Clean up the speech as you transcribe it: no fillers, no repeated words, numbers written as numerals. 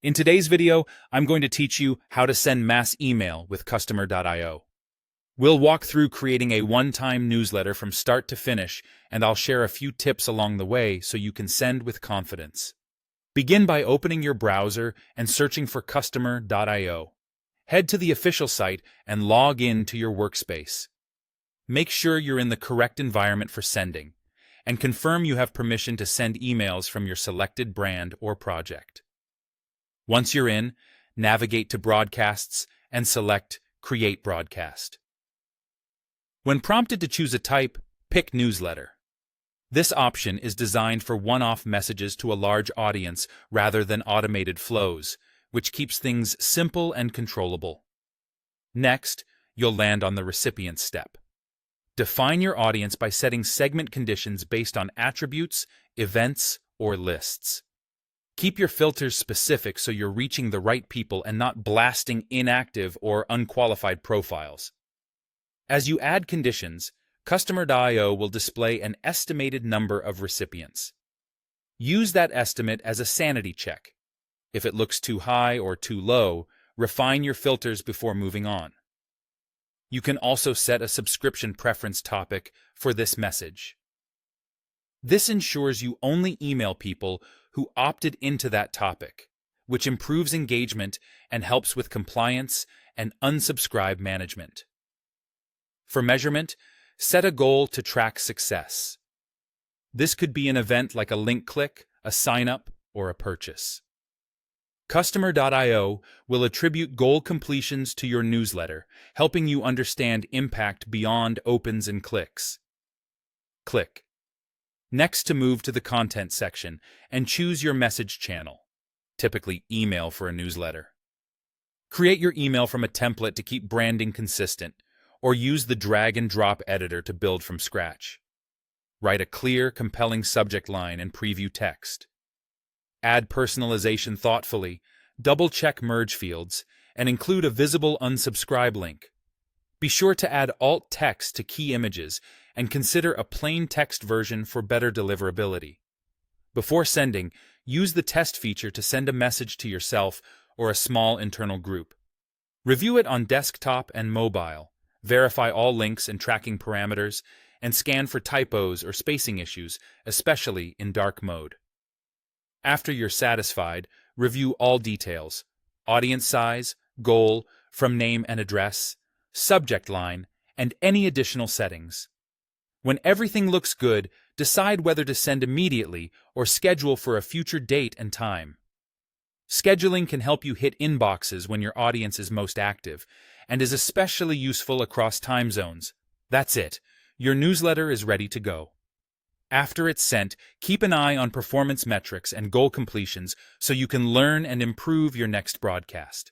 In today's video, I'm going to teach you how to send mass email with Customer.io. We'll walk through creating a one-time newsletter from start to finish, and I'll share a few tips along the way so you can send with confidence. Begin by opening your browser and searching for Customer.io. Head to the official site and log in to your workspace. Make sure you're in the correct environment for sending, and confirm you have permission to send emails from your selected brand or project. Once you're in, navigate to Broadcasts and select Create Broadcast. When prompted to choose a type, pick Newsletter. This option is designed for one-off messages to a large audience rather than automated flows, which keeps things simple and controllable. Next, you'll land on the recipient step. Define your audience by setting segment conditions based on attributes, events, or lists. Keep your filters specific so you're reaching the right people and not blasting inactive or unqualified profiles. As you add conditions, Customer.io will display an estimated number of recipients. Use that estimate as a sanity check. If it looks too high or too low, refine your filters before moving on. You can also set a subscription preference topic for this message. This ensures you only email people who opted into that topic, which improves engagement and helps with compliance and unsubscribe management. For measurement, set a goal to track success. This could be an event like a link click, a sign-up, or a purchase. Customer.io will attribute goal completions to your newsletter, helping you understand impact beyond opens and clicks. Click. Next, to move to the content section and choose your message channel, typically email for a newsletter. Create your email from a template to keep branding consistent, or use the drag and drop editor to build from scratch. Write a clear, compelling subject line and preview text. Add personalization thoughtfully, double-check merge fields, and include a visible unsubscribe link. Be sure to add alt text to key images and consider a plain text version for better deliverability. Before sending, use the test feature to send a message to yourself or a small internal group. Review it on desktop and mobile, verify all links and tracking parameters, and scan for typos or spacing issues, especially in dark mode. After you're satisfied, review all details: audience size, goal, from name and address, subject line, and any additional settings. When everything looks good, decide whether to send immediately or schedule for a future date and time. Scheduling can help you hit inboxes when your audience is most active, and is especially useful across time zones. That's it. Your newsletter is ready to go. After it's sent, keep an eye on performance metrics and goal completions so you can learn and improve your next broadcast.